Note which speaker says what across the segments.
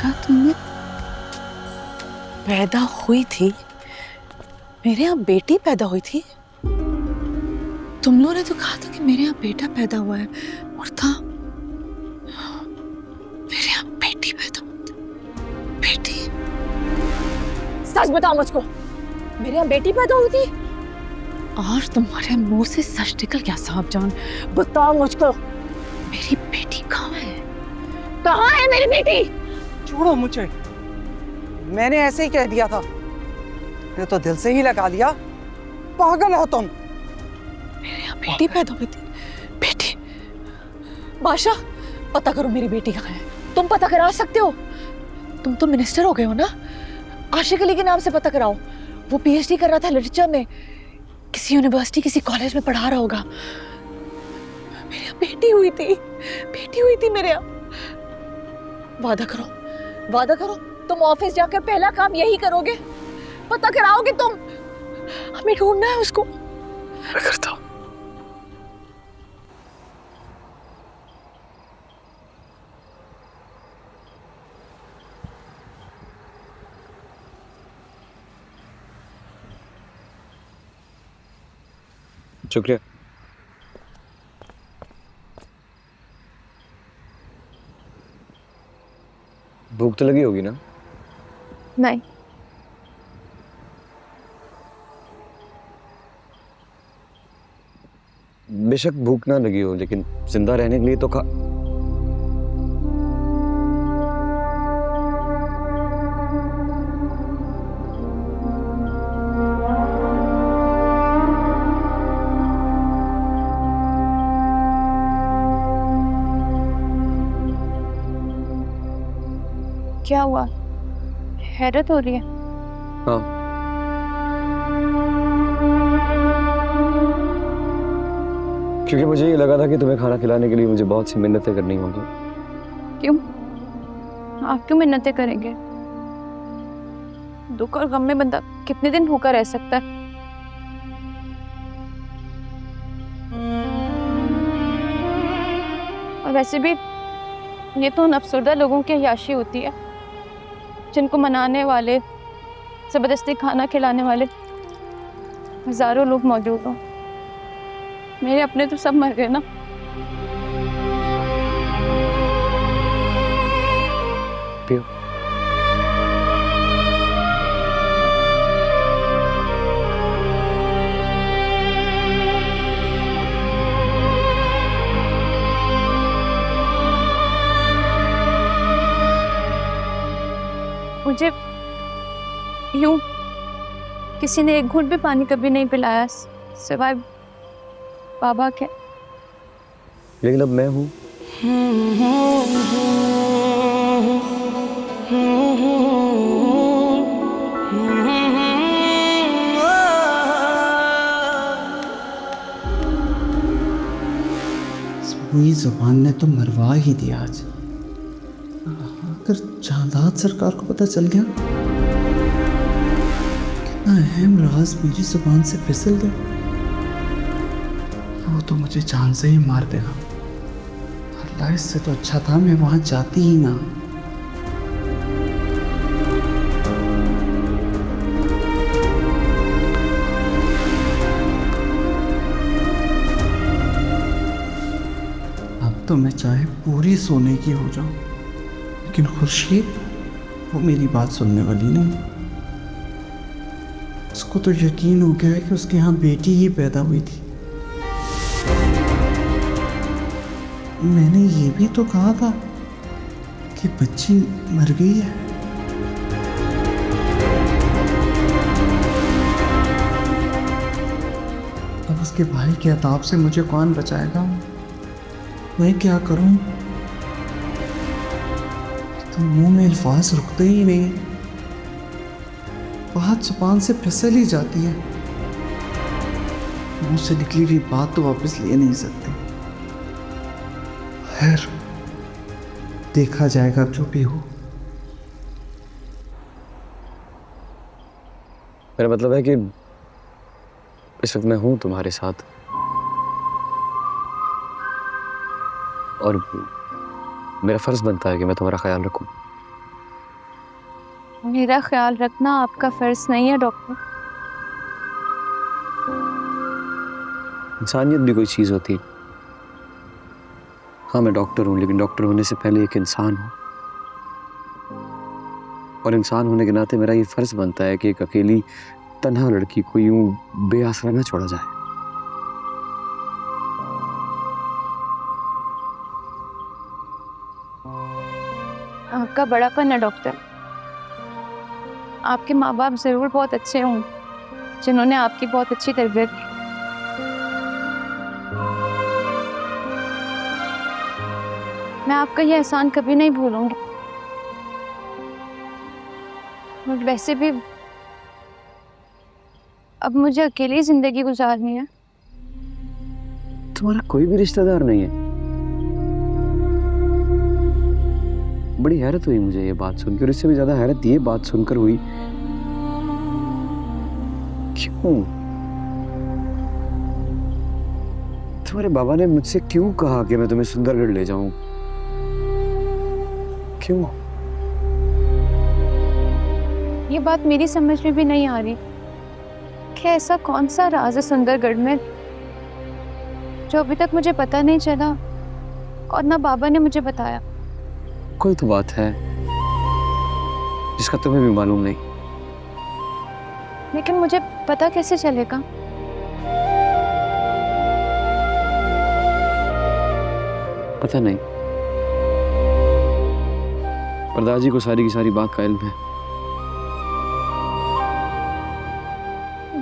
Speaker 1: कहा तुमने पैदा हुई थी? मेरे यहाँ बेटी पैदा हुई थी? तुम लोगों ने तो कहा था कि मेरे यहाँ बेटा पैदा हुआ है और था मेरे यहाँ बेटी पैदा हुई थी। बेटी?
Speaker 2: सच बताओ मुझको, मेरे यहाँ बेटी पैदा हुई थी?
Speaker 1: और तुम्हारे मुंह से सच निकल गया साहब जान।
Speaker 2: बताओ मुझको,
Speaker 1: मेरी बेटी कहाँ है?
Speaker 2: कहाँ है मेरी बेटी?
Speaker 3: छोड़ो मुझे, मैंने ऐसे ही कह दिया था। ये तो दिल से ही लगा लिया। पागल हो तुम।
Speaker 1: मेरे यहाँ बेटी पैदा हुई थी। बेटी?
Speaker 2: बादशाह, पता करो मेरी बेटी कहाँ है। तुम पता करा सकते हो?
Speaker 1: तुम तो मिनिस्टर हो गए हो ना?
Speaker 2: आशिक अली के नाम से पता कराओ। वो पीएचडी कर रहा था लिटरेचर में,
Speaker 1: किसी यूनिवर्सिटी किसी कॉलेज में पढ़ा रहा होगा।
Speaker 2: मेरे यहाँ बेटी हुई थी, बेटी हुई थी मेरे यहाँ। वादा करो, वादा करो, तुम ऑफिस जाकर पहला काम यही करोगे, पता कराओगे तुम।
Speaker 1: हमें ढूंढना है उसको।
Speaker 4: मैं करता हूँ। शुक्रिया। भूख तो लगी होगी ना?
Speaker 2: नहीं।
Speaker 4: बेशक भूख ना लगी हो, लेकिन जिंदा रहने के लिए तो खा।
Speaker 2: क्या हुआ? हैरत हो रही है?
Speaker 4: हाँ, क्योंकि मुझे ये लगा था कि तुम्हें खाना खिलाने के लिए मुझे बहुत सी मिन्नतें करनी होंगी।
Speaker 2: क्यों? आप क्यों मिन्नतें करेंगे? दुख और गम में बंदा कितने दिन भूखा रह सकता है? और वैसे भी ये तो उन अफसरदा लोगों की अय्याशी होती है जिनको मनाने वाले, जबरदस्ती खाना खिलाने वाले हजारों लोग मौजूद हों। मेरे अपने तो सब मर गए ना।
Speaker 4: पियो।
Speaker 2: मुझे यूं किसी ने एक घूंट भी पानी कभी नहीं पिलाया सिवाय बाबा के।
Speaker 4: लेकिन अब मैं हूं।
Speaker 5: हुई जुबान ने तो मरवा ही दिया आज। अगर चांदाद सरकार को पता चल गया, कितना अहम राज मेरी जुबान से फिसल गया, वो तो मुझे जान से ही मार देगा। अल्लाह, इससे तो अच्छा था मैं वहां जाती ही ना। अब तो मैं चाहे पूरी सोने की हो जाऊं, लेकिन खुर्शीद वो मेरी बात सुनने वाली नहीं। उसको तो यकीन हो गया है कि उसके यहाँ बेटी ही पैदा हुई थी। मैंने ये भी तो कहा था कि बच्ची मर गई है। अब उसके भाई के अताब से मुझे कौन बचाएगा? मैं क्या करूं? तो मुंह में अल्फाज रुकते ही नहीं, बात जुबान से फिसल ही जाती है। मुंह से निकली हुई बात तो वापस ले नहीं सकते। खैर, देखा जाएगा जो भी हो।
Speaker 4: मेरा मतलब है कि इस वक्त मैं हूं तुम्हारे साथ, और मेरा फर्ज बनता है कि मैं तुम्हारा ख्याल रखूं।
Speaker 2: मेरा ख्याल रखना आपका फर्ज नहीं है डॉक्टर।
Speaker 4: इंसानियत भी कोई चीज़ होती है। हाँ, मैं डॉक्टर हूँ, लेकिन डॉक्टर होने से पहले एक इंसान हूँ। और इंसान होने के नाते मेरा ये फर्ज बनता है कि एक अकेली तन्हा लड़की को यूं बेआसरा ना छोड़ा जाए।
Speaker 2: आपका बड़ापन है डॉक्टर। आपके माँ बाप जरूर बहुत अच्छे हों जिन्होंने आपकी बहुत अच्छी तरबियत की। मैं आपका ये एहसान कभी नहीं भूलूंगी। और वैसे भी अब मुझे अकेली जिंदगी गुजारनी है।
Speaker 4: तुम्हारा कोई भी रिश्तेदार नहीं है? बड़ी हैरत हुई मुझे ये बात सुनकर, और इससे भी ज्यादा हैरत ये बात सुनकर हुई, क्यों तुम्हारे बाबा ने मुझसे क्यों कहा कि मैं तुम्हें सुंदरगढ़ ले जाऊं? क्यों?
Speaker 2: ये बात मेरी समझ में भी नहीं आ रही कि ऐसा कौन सा राज है सुंदरगढ़ में जो अभी तक मुझे पता नहीं चला और ना बाबा ने मुझे बताया।
Speaker 4: कोई तो बात है जिसका तुम्हें भी मालूम नहीं।
Speaker 2: लेकिन मुझे पता कैसे चलेगा?
Speaker 4: पता नहीं, पर दादाजी को सारी की सारी बात का इल्म है।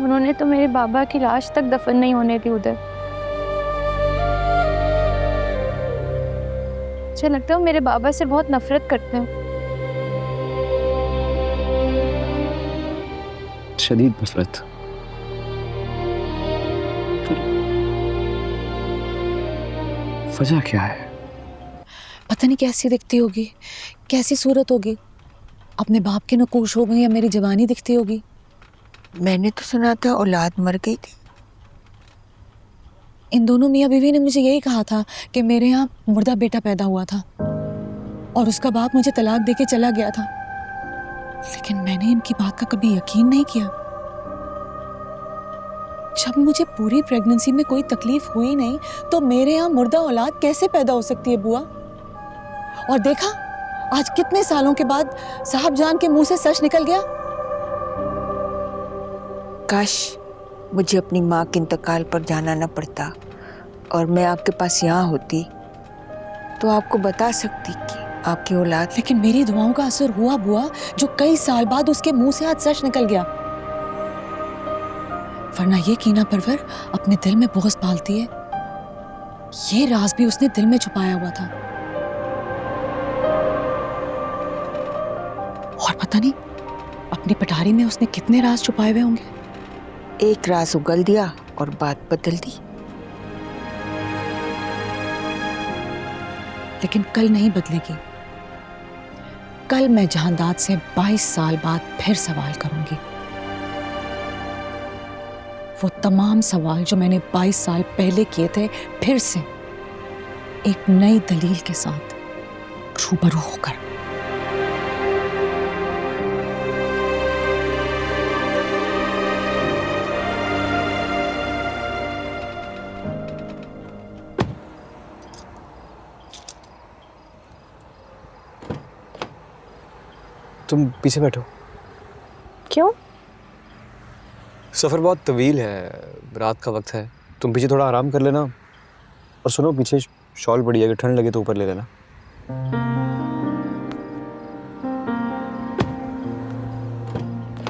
Speaker 2: उन्होंने तो मेरे बाबा की लाश तक दफन नहीं होने दी उधर। मुझे लगता है वो मेरे बाबा से बहुत नफरत करते हैं।
Speaker 4: शदीद नफरत। वजह क्या है?
Speaker 1: पता नहीं कैसी दिखती होगी, कैसी सूरत होगी। अपने बाप के नकूश हो गई या मेरी जवानी दिखती होगी।
Speaker 6: मैंने तो सुना था औलाद मर गई थी।
Speaker 1: इन दोनों मियाँ बीवी ने मुझे यही कहा था कि मेरे यहाँ मुर्दा बेटा पैदा हुआ था और उसका बाप मुझे तलाक देके चला गया था। लेकिन मैंने इनकी बात का कभी यकीन नहीं किया। जब मुझे पूरी प्रेगनेंसी में कोई तकलीफ हुई नहीं तो मेरे यहाँ मुर्दा औलाद कैसे पैदा हो सकती है बुआ? और देखा, आज कितने सालों के बाद साहब जान के मुंह से सच निकल गया।
Speaker 6: काश मुझे अपनी माँ के इंतकाल पर जाना न पड़ता और मैं आपके पास यहाँ होती तो आपको बता सकती कि आपकी औलाद।
Speaker 1: लेकिन मेरी दुआओं का असर हुआ बुआ, जो कई साल बाद उसके मुंह से आज सच निकल गया। वरना ये कीना परवर अपने दिल में बुग़्ज़ पालती है। ये राज भी उसने दिल में छुपाया हुआ था। और पता नहीं अपनी पटारी में उसने कितने राज छुपाए हुए होंगे।
Speaker 6: एक राज उगल दिया और बात बदल दी।
Speaker 1: लेकिन कल नहीं बदलेगी। कल मैं जहांदाद से 22 साल बाद फिर सवाल करूंगी। वो तमाम सवाल जो मैंने 22 साल पहले किए थे, फिर से एक नई दलील के साथ रूबरू होकर।
Speaker 4: तुम पीछे बैठो।
Speaker 2: क्यों?
Speaker 4: सफ़र बहुत तवील है, रात का वक्त है, तुम पीछे थोड़ा आराम कर लेना। और सुनो, पीछे शॉल पड़ी है, अगर ठंड लगे तो ऊपर ले लेना।